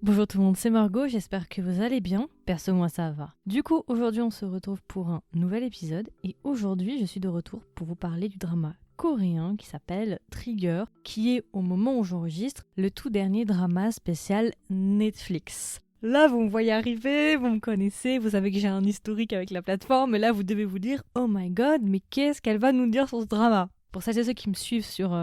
Bonjour tout le monde, c'est Margot, j'espère que vous allez bien. Perso, moi ça va. Du coup, aujourd'hui on se retrouve pour un nouvel épisode et aujourd'hui je suis de retour pour vous parler du drama coréen qui s'appelle Trigger, qui est au moment où j'enregistre le tout dernier drama spécial Netflix. Là, vous me voyez arriver, vous me connaissez, vous savez que j'ai un historique avec la plateforme et là vous devez vous dire « Oh my god, mais qu'est-ce qu'elle va nous dire sur ce drama ?» Pour celles et ceux qui me suivent sur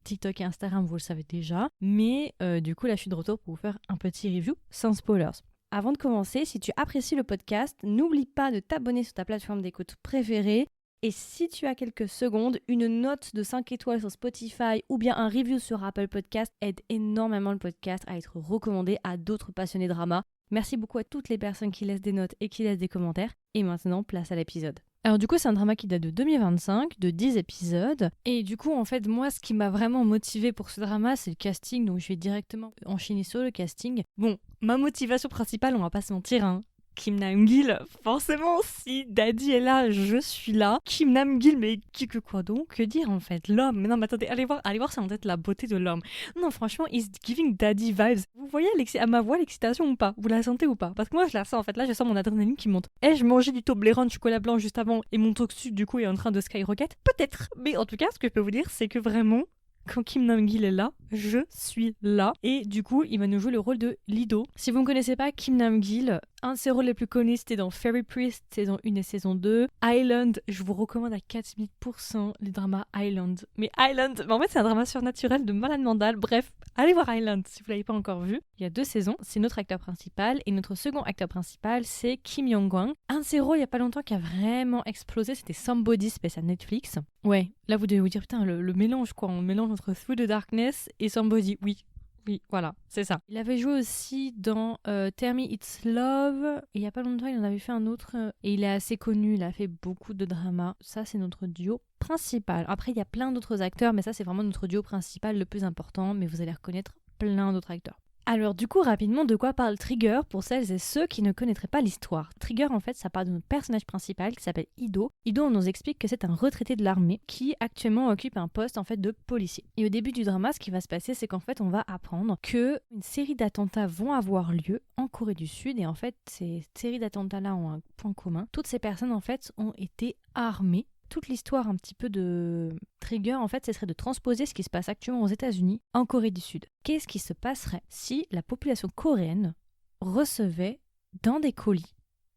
TikTok et Instagram, vous le savez déjà. Mais du coup, là, je suis de retour pour vous faire un petit review sans spoilers. Avant de commencer, si tu apprécies le podcast, n'oublie pas de t'abonner sur ta plateforme d'écoute préférée. Et si tu as quelques secondes, une note de 5 étoiles sur Spotify ou bien un review sur Apple Podcast aide énormément le podcast à être recommandé à d'autres passionnés de drama. Merci beaucoup à toutes les personnes qui laissent des notes et qui laissent des commentaires. Et maintenant, place à l'épisode. Alors du coup, c'est un drama qui date de 2025, de 10 épisodes. Et du coup, en fait, moi, ce qui m'a vraiment motivée pour ce drama, c'est le casting. Donc je vais directement enchaîner sur le casting. Bon, ma motivation principale, on va pas se mentir, hein. Kim Nam-gil, forcément, si Daddy est là, je suis là. Kim Nam-gil, mais qui que quoi donc? Que dire en fait? L'homme, mais non, mais attendez, allez voir c'est en fait la beauté de l'homme. Non, franchement, he's giving Daddy vibes. Vous voyez à ma voix l'excitation ou pas? Vous la sentez ou pas? Parce que moi, je la sens en fait, là, je sens mon adrénaline qui monte. Je mangeais du Toblerone chocolat blanc juste avant et mon toxu, du coup, est en train de skyrocket? Peut-être, mais en tout cas, ce que je peux vous dire, c'est que vraiment, quand Kim Nam-gil est là, je suis là. Et du coup, il va nous jouer le rôle de Lido. Si vous ne connaissez pas Kim Nam-gil, un de ses rôles les plus connus, c'était dans Fairy Priest, saison 1 et saison 2. Island, je vous recommande à 4000% les dramas Island. Mais en fait, c'est un drama surnaturel de malade mental. Bref, allez voir Island si vous ne l'avez pas encore vu. Il y a 2 saisons, c'est notre acteur principal. Et notre second acteur principal, c'est Kim Yong-kwang. Un de ses rôles, il n'y a pas longtemps, qui a vraiment explosé, c'était Somebody, spécial Netflix. Ouais, là vous devez vous dire, putain, le mélange quoi, on mélange entre Through the Darkness et Somebody, oui, voilà, c'est ça. Il avait joué aussi dans Tell Me It's Love, et il y a pas longtemps il en avait fait un autre, et il est assez connu, il a fait beaucoup de dramas. Ça c'est notre duo principal. Après il y a plein d'autres acteurs, mais ça c'est vraiment notre duo principal, le plus important, mais vous allez reconnaître plein d'autres acteurs. Alors du coup rapidement de quoi parle Trigger pour celles et ceux qui ne connaîtraient pas l'histoire. Trigger en fait ça parle de notre personnage principal qui s'appelle Ido. Ido on nous explique que c'est un retraité de l'armée qui actuellement occupe un poste en fait de policier. Et au début du drama ce qui va se passer c'est qu'en fait on va apprendre que une série d'attentats vont avoir lieu en Corée du Sud et en fait ces séries d'attentats là ont un point commun. Toutes ces personnes en fait ont été armées. Toute l'histoire un petit peu de Trigger, en fait, ce serait de transposer ce qui se passe actuellement aux États-Unis en Corée du Sud. Qu'est-ce qui se passerait si la population coréenne recevait dans des colis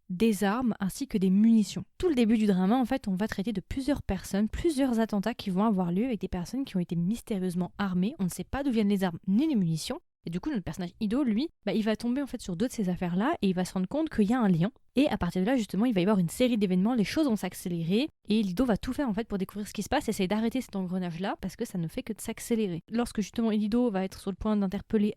des armes ainsi que des munitions? Tout le début du drama, en fait, on va traiter de plusieurs personnes, plusieurs attentats qui vont avoir lieu avec des personnes qui ont été mystérieusement armées. On ne sait pas d'où viennent les armes ni les munitions. Et du coup, notre personnage Ido, lui, il va tomber en fait sur deux de ces affaires-là et il va se rendre compte qu'il y a un lien. Et à partir de là, justement, il va y avoir une série d'événements, les choses vont s'accélérer et Lido va tout faire en fait pour découvrir ce qui se passe, essayer d'arrêter cet engrenage-là parce que ça ne fait que de s'accélérer. Lorsque justement Lido va être sur le point d'interpeller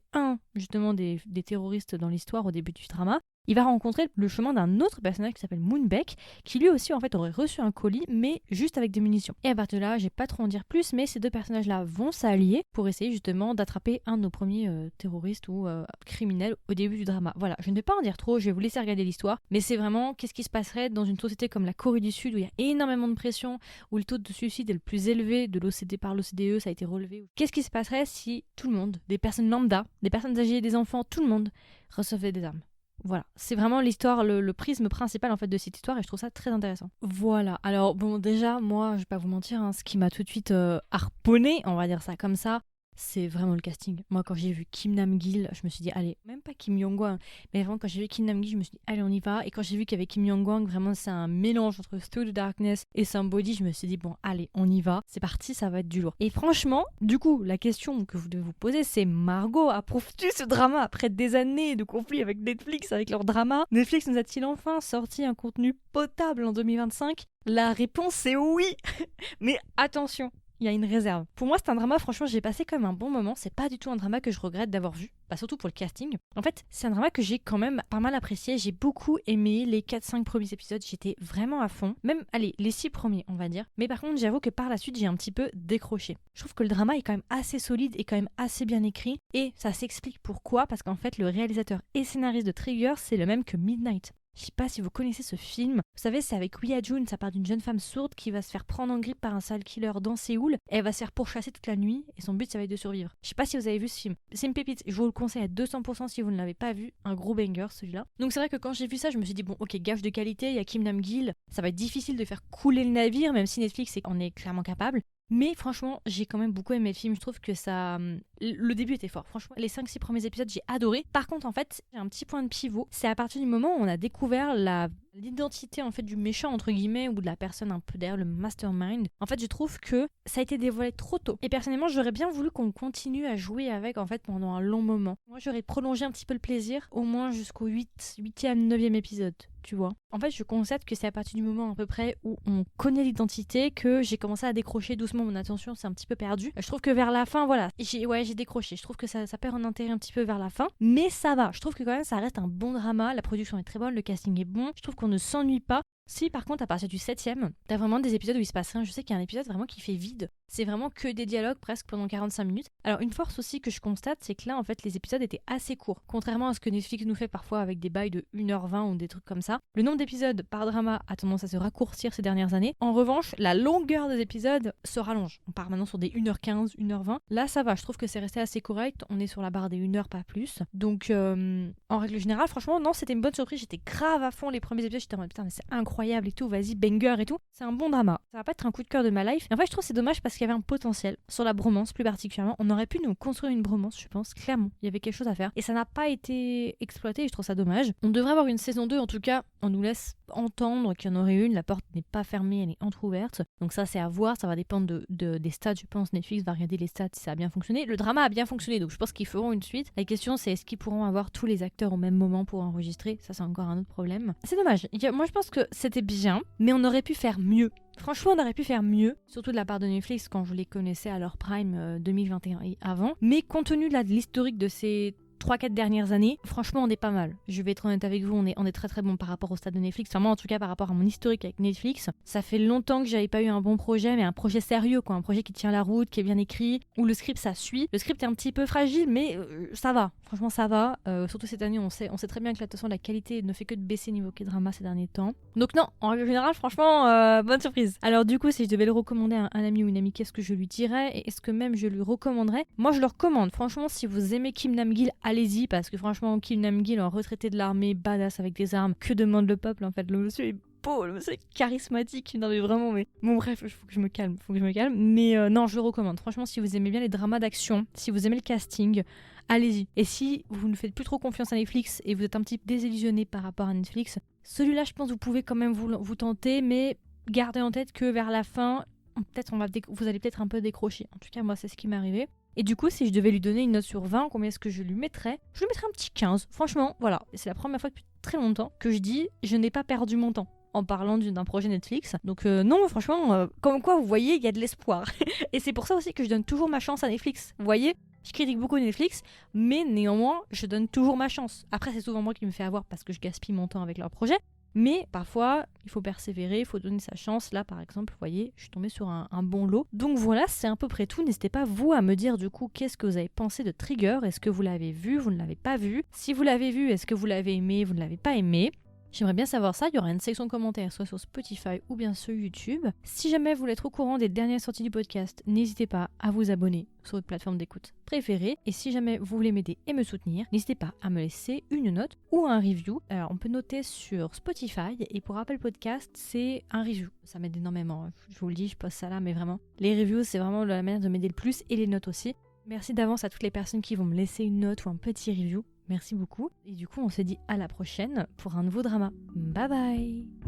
justement des terroristes dans l'histoire au début du drama, il va rencontrer le chemin d'un autre personnage qui s'appelle Moonbaek, qui lui aussi en fait aurait reçu un colis, mais juste avec des munitions. Et à partir de là, j'ai pas trop en dire plus, mais ces deux personnages-là vont s'allier pour essayer justement d'attraper un de nos premiers terroristes ou criminels au début du drama. Voilà, je ne vais pas en dire trop, je vais vous laisser regarder l'histoire, mais c'est vraiment qu'est-ce qui se passerait dans une société comme la Corée du Sud où il y a énormément de pression, où le taux de suicide est le plus élevé de l'OCDE par l'OCDE, ça a été relevé. Qu'est-ce qui se passerait si tout le monde, des personnes lambda, des personnes âgées, des enfants, tout le monde recevait des armes? Voilà, c'est vraiment l'histoire, le prisme principal en fait de cette histoire et je trouve ça très intéressant. Voilà, alors bon déjà moi je vais pas vous mentir, ce qui m'a tout de suite harponné, on va dire ça comme ça, c'est vraiment le casting. Moi quand j'ai vu Kim Nam-gil, je me suis dit allez, même pas Kim Yong-kwang, mais vraiment quand j'ai vu Kim Nam-gil, je me suis dit allez on y va. Et quand j'ai vu qu'il y avait Kim Yong-kwang, vraiment c'est un mélange entre Through the Darkness et Somebody, je me suis dit bon allez on y va, c'est parti, ça va être du lourd. Et franchement, du coup la question que vous devez vous poser c'est Margot, approuves-tu ce drama après des années de conflits avec Netflix, avec leur drama? Netflix nous a-t-il enfin sorti un contenu potable en 2025? La réponse est oui. Mais attention, il y a une réserve. Pour moi, c'est un drama, franchement, j'ai passé quand même un bon moment. C'est pas du tout un drama que je regrette d'avoir vu. Surtout pour le casting. En fait, c'est un drama que j'ai quand même pas mal apprécié. J'ai beaucoup aimé les 4-5 premiers épisodes. J'étais vraiment à fond. Même, allez, les 6 premiers, on va dire. Mais par contre, j'avoue que par la suite, j'ai un petit peu décroché. Je trouve que le drama est quand même assez solide et quand même assez bien écrit. Et ça s'explique pourquoi. Parce qu'en fait, le réalisateur et scénariste de Trigger, c'est le même que Midnight. Je sais pas si vous connaissez ce film. Vous savez, c'est avec Wee Ha-jun, ça part d'une jeune femme sourde qui va se faire prendre en grippe par un serial killer dans Séoul. Et elle va se faire pourchasser toute la nuit et son but, ça va être de survivre. Je sais pas si vous avez vu ce film. C'est une pépite. Je vous le conseille à 200% si vous ne l'avez pas vu. Un gros banger celui-là. Donc c'est vrai que quand j'ai vu ça, je me suis dit bon, ok, gage de qualité, il y a Kim Nam-gil. Ça va être difficile de faire couler le navire, même si Netflix en est clairement capable. Mais franchement, j'ai quand même beaucoup aimé le film. Je trouve que ça... Le début était fort. Franchement, les 5-6 premiers épisodes, j'ai adoré. Par contre, en fait, j'ai un petit point de pivot. C'est à partir du moment où on a découvert l'identité en fait du méchant entre guillemets ou de la personne un peu derrière le mastermind. En fait, je trouve que ça a été dévoilé trop tôt. Et personnellement, j'aurais bien voulu qu'on continue à jouer avec en fait pendant un long moment. Moi, j'aurais prolongé un petit peu le plaisir, au moins jusqu'au 8e, 9e épisode. Tu vois. En fait, je constate que c'est à partir du moment à peu près où on connaît l'identité que j'ai commencé à décrocher doucement mon attention, c'est un petit peu perdu. Je trouve que vers la fin, voilà, j'ai décroché. Je trouve que ça perd en intérêt un petit peu vers la fin, mais ça va. Je trouve que quand même ça reste un bon drama, la production est très bonne, le casting est bon. Je trouve qu'on ne s'ennuie pas. Si par contre à partir du 7e, t'as vraiment des épisodes où il se passe rien. Je sais qu'il y a un épisode vraiment qui fait vide. C'est vraiment que des dialogues presque pendant 45 minutes. Alors une force aussi que je constate, c'est que là en fait les épisodes étaient assez courts. Contrairement à ce que Netflix nous fait parfois avec des bails de 1h20 ou des trucs comme ça. Le nombre d'épisodes par drama a tendance à se raccourcir ces dernières années. En revanche, la longueur des épisodes se rallonge. On part maintenant sur des 1h15, 1h20. Là ça va, je trouve que c'est resté assez correct. On est sur la barre des 1h, pas plus. Donc en règle générale, franchement, non, c'était une bonne surprise. J'étais grave à fond les premiers épisodes. J'étais en mode putain, mais c'est incroyable et tout, vas-y, banger et tout. C'est un bon drama. Ça va pas être un coup de cœur de ma life. Et en fait, je trouve que c'est dommage parce qu'il y avait un potentiel sur la bromance plus particulièrement. On aurait pu nous construire une bromance, je pense, clairement. Il y avait quelque chose à faire. Et ça n'a pas été exploité et je trouve ça dommage. On devrait avoir une saison 2, en tout cas, on nous laisse entendre qu'il y en aurait une. La porte n'est pas fermée, elle est entrouverte. Donc ça, c'est à voir. Ça va dépendre des stats, je pense. Netflix va regarder les stats si ça a bien fonctionné. Le drama a bien fonctionné, donc je pense qu'ils feront une suite. La question, c'est est-ce qu'ils pourront avoir tous les acteurs au même moment pour enregistrer? Ça, c'est encore un autre problème. C'est dommage. Moi, je pense que c'était bien, mais on aurait pu faire mieux. Franchement, on aurait pu faire mieux, surtout de la part de Netflix quand je les connaissais à leur prime 2021 et avant. Mais compte tenu de l'historique de ces 3-4 dernières années, franchement on est pas mal. Je vais être honnête avec vous, on est très très bon par rapport au stade de Netflix. Enfin moi en tout cas par rapport à mon historique avec Netflix. Ça fait longtemps que j'avais pas eu un bon projet, mais un projet sérieux quoi, un projet qui tient la route, qui est bien écrit, où le script ça suit. Le script est un petit peu fragile mais ça va, franchement ça va. Surtout cette année on sait très bien que la qualité ne fait que de baisser niveau K-drama ces derniers temps. Donc non, en règle générale franchement bonne surprise. Alors du coup si je devais le recommander à un ami ou une amie, qu'est-ce que je lui dirais et est-ce que même je lui recommanderais? Moi je le recommande, franchement si vous aimez Kim Nam-gil, allez-y parce que franchement Kim Nam-gil en retraité de l'armée, badass avec des armes, que demande le peuple en fait, le monsieur est beau, le monsieur est charismatique, non mais vraiment mais... Bon bref, faut que je me calme, mais non je le recommande, franchement si vous aimez bien les dramas d'action, si vous aimez le casting, allez-y. Et si vous ne faites plus trop confiance à Netflix et vous êtes un petit peu désillusionné par rapport à Netflix, celui-là je pense que vous pouvez quand même vous tenter, mais gardez en tête que vers la fin, peut-être vous allez peut-être un peu décrocher. En tout cas moi c'est ce qui m'est arrivé. Et du coup, si je devais lui donner une note sur 20, combien est-ce que je lui mettrais? Je lui mettrais un petit 15. Franchement, voilà. C'est la première fois depuis très longtemps que je dis je n'ai pas perdu mon temps en parlant d'un projet Netflix. Donc non, franchement, comme quoi, vous voyez, il y a de l'espoir. Et c'est pour ça aussi que je donne toujours ma chance à Netflix. Vous voyez, je critique beaucoup Netflix, mais néanmoins, je donne toujours ma chance. Après, c'est souvent moi qui me fais avoir parce que je gaspille mon temps avec leurs projets. Mais parfois, il faut persévérer, il faut donner sa chance. Là, par exemple, vous voyez, je suis tombée sur un bon lot. Donc voilà, c'est à peu près tout. N'hésitez pas, vous, à me dire du coup, qu'est-ce que vous avez pensé de Trigger? Est-ce que vous l'avez vu? Vous ne l'avez pas vu? Si vous l'avez vu, est-ce que vous l'avez aimé? Vous ne l'avez pas aimé? J'aimerais bien savoir ça, il y aura une section commentaires soit sur Spotify ou bien sur YouTube. Si jamais vous voulez être au courant des dernières sorties du podcast, n'hésitez pas à vous abonner sur votre plateforme d'écoute préférée. Et si jamais vous voulez m'aider et me soutenir, n'hésitez pas à me laisser une note ou un review. Alors on peut noter sur Spotify et pour Apple Podcast, c'est un review. Ça m'aide énormément, je vous le dis, je poste ça là, mais vraiment. Les reviews, c'est vraiment la manière de m'aider le plus et les notes aussi. Merci d'avance à toutes les personnes qui vont me laisser une note ou un petit review. Merci beaucoup. Et du coup, on se dit à la prochaine pour un nouveau drama. Bye bye!